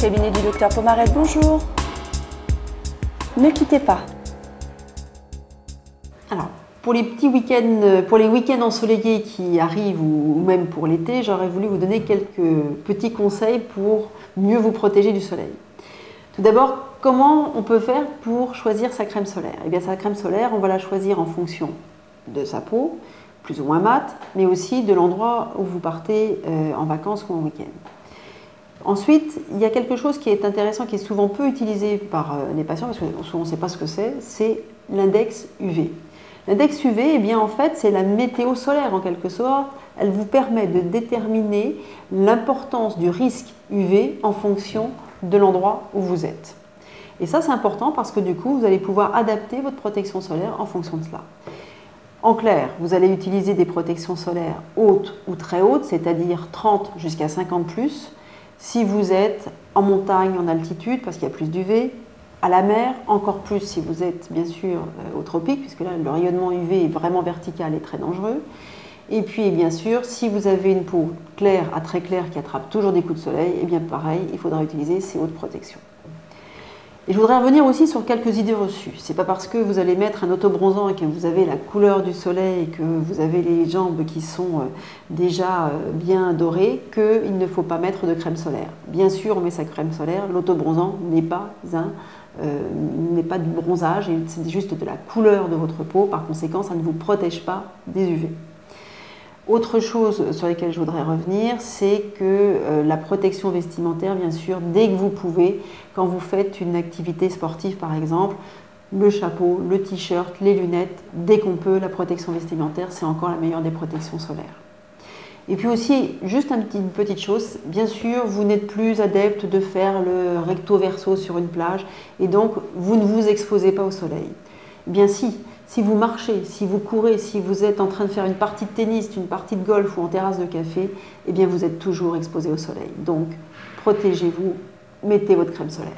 cabinet du docteur Pomarez, bonjour. Ne quittez pas. Alors, pour les petits week-ends, pour les week-ends ensoleillés qui arrivent ou même pour l'été, j'aurais voulu vous donner quelques petits conseils pour mieux vous protéger du soleil. Tout d'abord, comment on peut faire pour choisir sa crème solaire? Eh bien, sa crème solaire, on va la choisir en fonction de sa peau, plus ou moins mate, mais aussi de l'endroit où vous partez en vacances ou en week-end. Ensuite, il y a quelque chose qui est intéressant, qui est souvent peu utilisé par les patients, parce que souvent on ne sait pas ce que c'est l'index UV. L'index UV, eh bien, en fait, c'est la météo solaire en quelque sorte. Elle vous permet de déterminer l'importance du risque UV en fonction de l'endroit où vous êtes. Et ça, c'est important parce que du coup, vous allez pouvoir adapter votre protection solaire en fonction de cela. En clair, vous allez utiliser des protections solaires hautes ou très hautes, c'est-à-dire 30 jusqu'à 50 plus, si vous êtes en montagne, en altitude, parce qu'il y a plus d'UV, à la mer, encore plus si vous êtes bien sûr au tropique, puisque là le rayonnement UV est vraiment vertical et très dangereux. Et puis bien sûr, si vous avez une peau claire à très claire qui attrape toujours des coups de soleil, et bien pareil, il faudra utiliser ces hautes protections. Et je voudrais revenir aussi sur quelques idées reçues. C'est pas parce que vous allez mettre un autobronzant et que vous avez la couleur du soleil et que vous avez les jambes qui sont déjà bien dorées qu'il ne faut pas mettre de crème solaire. Bien sûr, on met sa crème solaire, l'autobronzant n'est pas du bronzage, c'est juste de la couleur de votre peau, par conséquent, ça ne vous protège pas des UV. Autre chose sur laquelle je voudrais revenir, c'est que la protection vestimentaire, bien sûr, dès que vous pouvez, quand vous faites une activité sportive par exemple, le chapeau, le t-shirt, les lunettes, dès qu'on peut, la protection vestimentaire, c'est encore la meilleure des protections solaires. Et puis aussi, juste une petite chose, bien sûr, vous n'êtes plus adepte de faire le recto verso sur une plage et donc vous ne vous exposez pas au soleil. Eh bien si vous marchez, si vous courez, si vous êtes en train de faire une partie de tennis, une partie de golf ou en terrasse de café, eh bien vous êtes toujours exposé au soleil. Donc protégez-vous, mettez votre crème solaire.